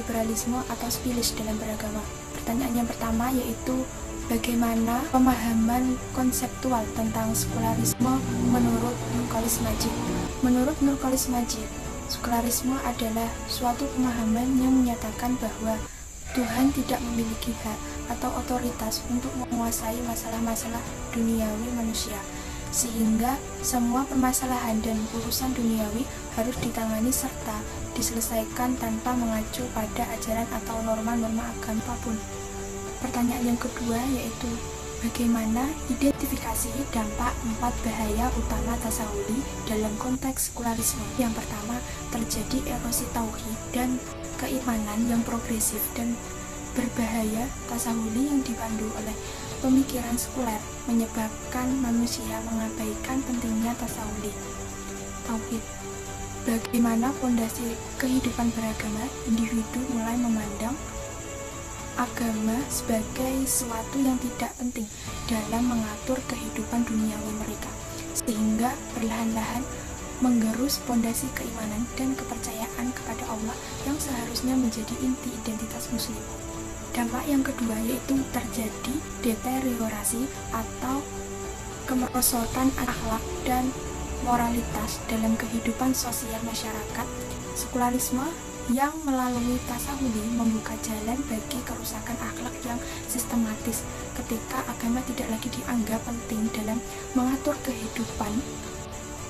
liberalisme atau spilish dalam beragama. Pertanyaan yang pertama yaitu bagaimana pemahaman konseptual tentang sekularisme menurut Nurcholish Madjid. Menurut Nurcholish Madjid, sekularisme adalah suatu pemahaman yang menyatakan bahwa Tuhan tidak memiliki hak atau otoritas untuk menguasai masalah-masalah duniawi manusia, sehingga semua permasalahan dan urusan duniawi harus ditangani serta diselesaikan tanpa mengacu pada ajaran atau norma-norma agama apapun. Pertanyaan yang kedua yaitu bagaimana identifikasi dampak 4 bahaya utama tasawuli dalam konteks sekularisme. Yang pertama, terjadi erosi tauhid dan keimanan yang progresif dan berbahaya. Tasawuli yang dipandu oleh pemikiran sekuler menyebabkan manusia mengabaikan pentingnya tasawuli tauhid. Bagaimana fondasi kehidupan beragama, individu mulai memandang agama sebagai sesuatu yang tidak penting dalam mengatur kehidupan duniawi mereka, sehingga perlahan-lahan menggerus fondasi keimanan dan kepercayaan kepada Allah yang seharusnya menjadi inti identitas muslim. Dampak yang kedua yaitu terjadi deteriorasi atau kemerosotan akhlak dan moralitas dalam kehidupan sosial masyarakat. Sekularisme yang melalui tasawuli membuka jalan bagi kerusakan akhlak yang sistematis ketika agama tidak lagi dianggap penting dalam mengatur kehidupan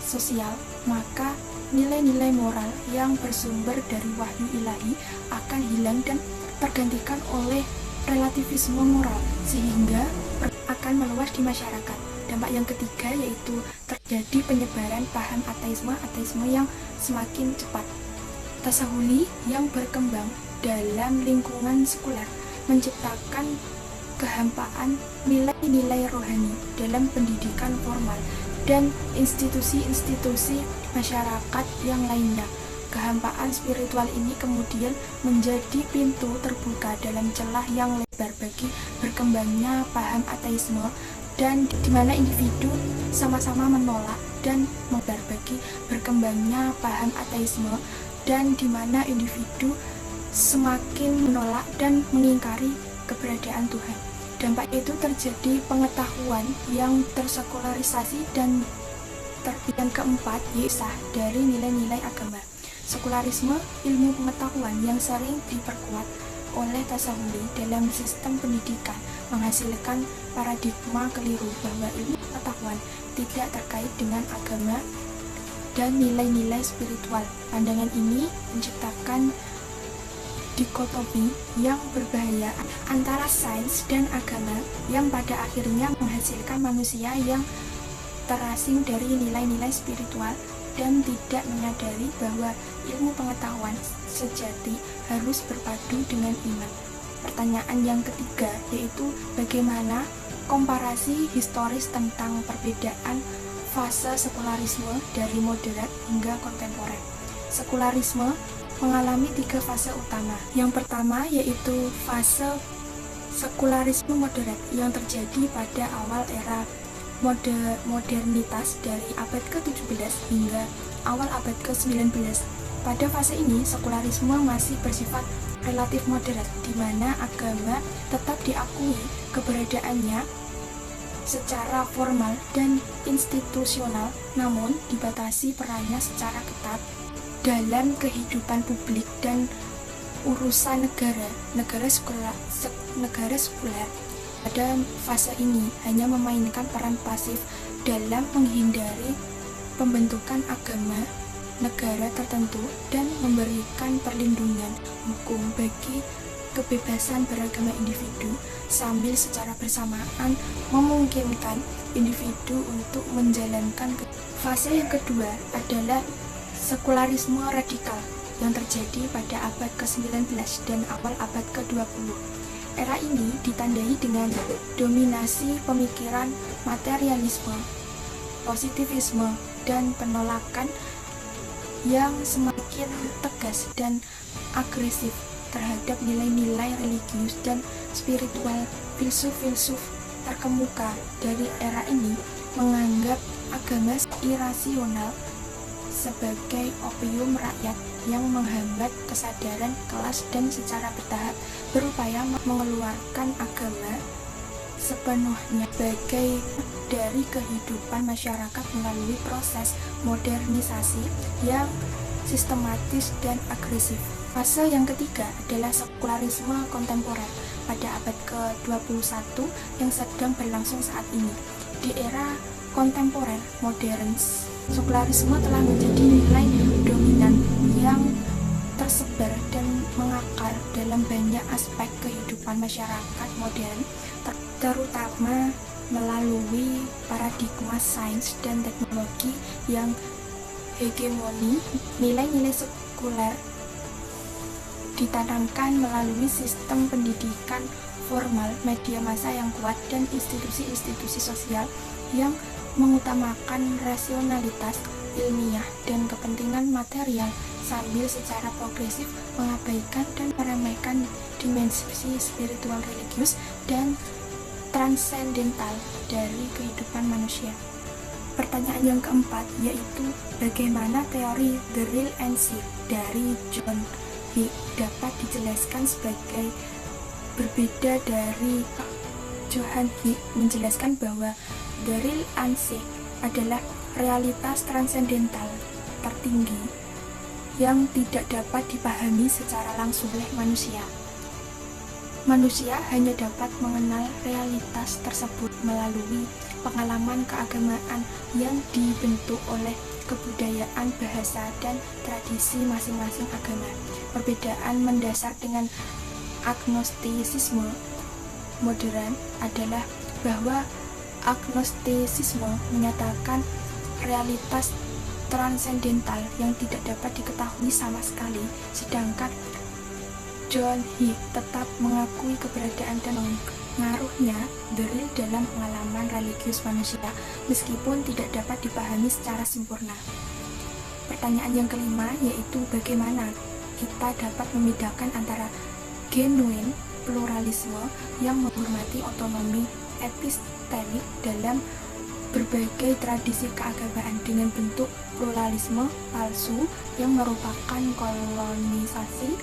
sosial, maka nilai-nilai moral yang bersumber dari wahyu ilahi akan hilang dan tergantikan oleh relativisme moral, sehingga akan meluas di masyarakat. Dampak yang ketiga yaitu terjadi penyebaran paham ateisme yang semakin cepat. Tasawuli yang berkembang dalam lingkungan sekuler menciptakan kehampaan nilai-nilai rohani dalam pendidikan formal dan institusi-institusi masyarakat yang lainnya. Kehampaan spiritual ini kemudian menjadi pintu terbuka dalam celah yang lebar bagi berkembangnya paham ateisme, dan di mana individu sama-sama menolak dan membar bagi berkembangnya paham ateisme, dan di mana individu semakin menolak dan mengingkari keberadaan Tuhan. Dampak itu terjadi pengetahuan yang tersekularisasi dan yang keempat yaitu dari nilai-nilai agama. Sekularisme, ilmu pengetahuan yang sering diperkuat oleh tasawuli dalam sistem pendidikan, menghasilkan paradigma keliru bahwa ilmu pengetahuan tidak terkait dengan agama dan nilai-nilai spiritual. Pandangan ini menciptakan dikotomi yang berbahaya antara sains dan agama yang pada akhirnya menghasilkan manusia yang terasing dari nilai-nilai spiritual dan tidak menyadari bahwa ilmu pengetahuan sejati harus berpadu dengan iman. Pertanyaan yang ketiga yaitu bagaimana komparasi historis tentang perbedaan fase sekularisme dari moderat hingga kontemporer. Sekularisme mengalami 3 fase utama. Yang pertama yaitu fase sekularisme moderat yang terjadi pada awal era modernitas dari abad ke-17 hingga awal abad ke-19. Pada fase ini, sekularisme masih bersifat relatif moderat, di mana agama tetap diakui keberadaannya secara formal dan institusional, namun dibatasi perannya secara ketat dalam kehidupan publik dan urusan negara sekuler. Pada fase ini hanya memainkan peran pasif dalam menghindari pembentukan agama negara tertentu dan memberikan perlindungan hukum bagi kebebasan beragama individu, sambil secara bersamaan memungkinkan individu untuk menjalankan. Fase yang kedua adalah sekularisme radikal yang terjadi pada abad ke-19 dan awal abad ke-20. Era ini ditandai dengan dominasi pemikiran materialisme, positivisme, dan penolakan yang semakin tegas dan agresif terhadap nilai-nilai religius dan spiritual. Filsuf-filsuf terkemuka dari era ini menganggap agama irasional sebagai opium rakyat yang menghambat kesadaran kelas dan secara bertahap berupaya mengeluarkan agama sepenuhnya sebagai dari kehidupan masyarakat melalui proses modernisasi yang sistematis dan agresif. Fase yang ketiga adalah sekularisme kontemporer pada abad ke-21 yang sedang berlangsung saat ini. Di era kontemporer modern, sekularisme telah menjadi nilai dominan yang tersebar dan mengakar dalam banyak aspek kehidupan masyarakat modern, terutama melalui paradigma sains dan teknologi yang hegemoni. Nilai-nilai sekuler ditanamkan melalui sistem pendidikan formal, media massa yang kuat, dan institusi-institusi sosial yang mengutamakan rasionalitas ilmiah dan kepentingan material sambil secara progresif mengabaikan dan meremehkan dimensi spiritual, religius, dan transendental dari kehidupan manusia. Pertanyaan yang keempat yaitu bagaimana teori The Real and Sick dari John Hick dapat dijelaskan sebagai berbeda dari Johann Hick menjelaskan bahwa The Real and Sick adalah realitas transendental tertinggi yang tidak dapat dipahami secara langsung oleh manusia. Manusia hanya dapat mengenal realitas tersebut melalui pengalaman keagamaan yang dibentuk oleh kebudayaan, bahasa, dan tradisi masing-masing agama. Perbedaan mendasar dengan agnostisisme modern adalah bahwa agnostisisme menyatakan realitas transendental yang tidak dapat diketahui sama sekali, sedangkan John Hick tetap mengakui keberadaan dan pengaruhnya The Real dalam pengalaman religius manusia, meskipun tidak dapat dipahami secara sempurna. Pertanyaan yang kelima yaitu bagaimana kita dapat membedakan antara genuine pluralisme yang menghormati otonomi epistemik dalam berbagai tradisi keagamaan dengan bentuk pluralisme palsu yang merupakan kolonisasi,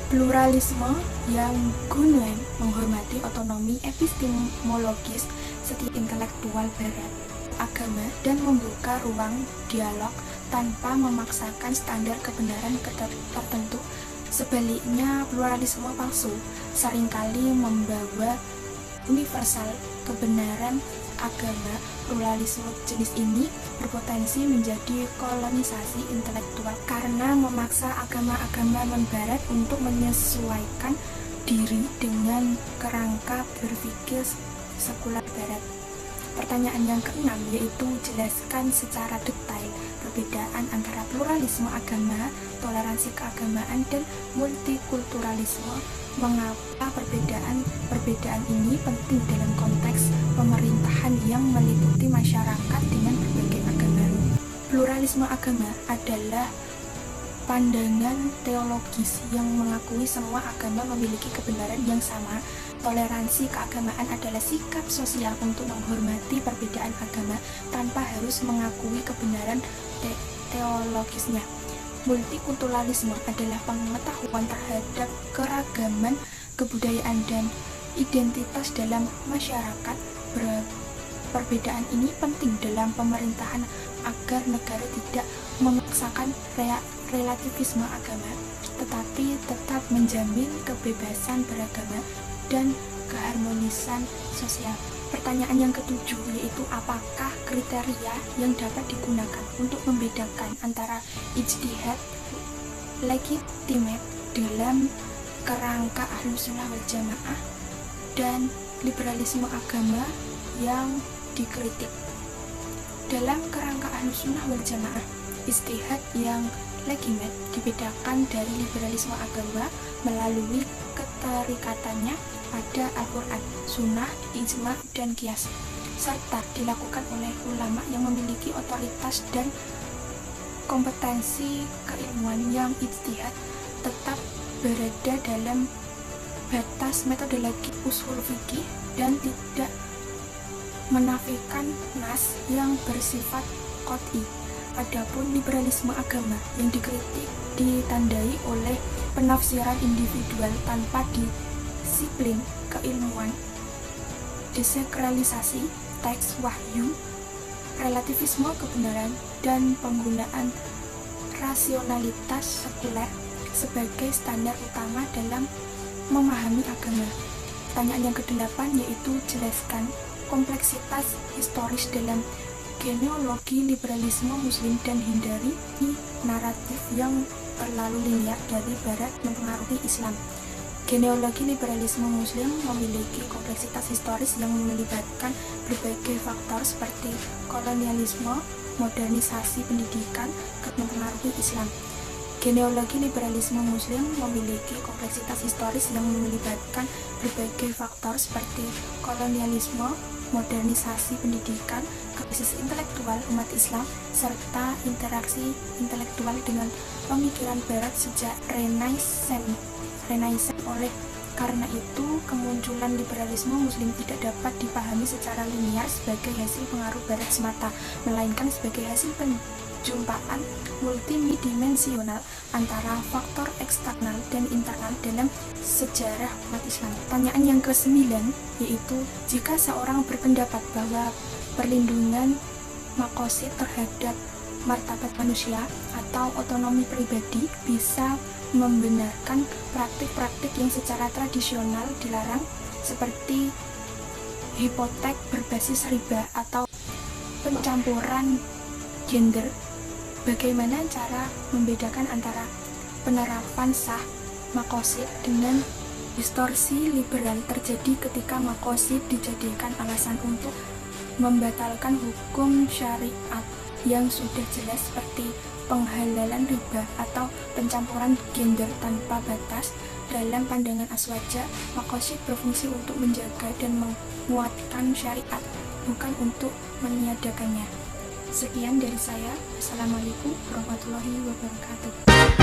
pluralisme yang genuine menghormati otonomi epistemologis setiap intelektual barat agama dan membuka ruang dialog tanpa memaksakan standar kebenaran tertentu. Sebaliknya, pluralisme palsu seringkali membawa universal kebenaran agama. Pluralisme jenis ini berpotensi menjadi kolonisasi intelektual karena memaksa agama-agama non-barat untuk menyesuaikan diri dengan kerangka berpikir sekuler barat. Pertanyaan yang keenam yaitu jelaskan secara detail perbedaan antara pluralisme agama, toleransi keagamaan, dan multikulturalisme. Mengapa perbedaan ini penting dalam konteks pemerintahan yang meliputi masyarakat dengan berbagai agama? Pluralisme agama adalah pandangan teologis yang mengakui semua agama memiliki kebenaran yang sama. Toleransi keagamaan adalah sikap sosial untuk menghormati perbedaan agama tanpa harus mengakui kebenaran teologisnya. Multikulturalisme adalah pengetahuan terhadap keragaman kebudayaan dan identitas dalam masyarakat. Perbedaan ini penting dalam pemerintahan agar negara tidak memaksakan relativisme agama, tetapi tetap menjamin kebebasan beragama dan keharmonisan sosial. Pertanyaan yang ketujuh yaitu apakah kriteria yang dapat digunakan untuk membedakan antara ijtihad legitimate dalam kerangka Ahlussunnah wal Jamaah dan liberalisme agama yang dikritik. Dalam kerangka Ahlussunnah wal Jamaah, ijtihad yang legitimate dibedakan dari liberalisme agama melalui keterikatannya pada Al-Quran, Sunnah, Ijma, dan Qiyas, serta dilakukan oleh ulama yang memiliki otoritas dan kompetensi keilmuan. Yang ijtihad tetap berada dalam batas metodologi usul fikih dan tidak menafikan nas yang bersifat qot'i. Adapun liberalisme agama yang dikritik ditandai oleh penafsiran individual tanpa disiplin keilmuan, desakralisasi teks wahyu, relativisme kebenaran, dan penggunaan rasionalitas sekuler sebagai standar utama dalam memahami agama. Pertanyaan yang kedelapan yaitu jelaskan kompleksitas historis dalam genealogi liberalisme muslim dan hindari naratif yang terlalu linear dari barat mempengaruhi Islam. Genealogi liberalisme muslim memiliki kompleksitas historis yang melibatkan berbagai faktor seperti kolonialisme, modernisasi pendidikan, mempengaruhi Islam. Genealogi liberalisme muslim memiliki kompleksitas historis yang melibatkan berbagai faktor seperti kolonialisme, modernisasi pendidikan, krisis intelektual umat Islam, serta interaksi intelektual dengan pemikiran barat sejak Renaissance. Oleh karena itu, kemunculan liberalisme muslim tidak dapat dipahami secara linear sebagai hasil pengaruh barat semata, melainkan sebagai hasil penjumpaan multidimensional antara faktor eksternal dan internal dalam sejarah umat Islam. Pertanyaan yang ke-9 yaitu, jika seorang berpendapat bahwa perlindungan maqasid terhadap martabat manusia atau otonomi pribadi bisa membenarkan praktik-praktik yang secara tradisional dilarang seperti hipotek berbasis riba atau pencampuran gender, bagaimana cara membedakan antara penerapan sah maqasid dengan distorsi liberal terjadi ketika maqasid dijadikan alasan untuk membatalkan hukum syariat yang sudah jelas seperti penghalalan riba atau pencampuran gender tanpa batas. Dalam pandangan Aswaja, maqasid berfungsi untuk menjaga dan menguatkan syariat, bukan untuk meniadakannya. Sekian dari saya. Assalamualaikum warahmatullahi wabarakatuh.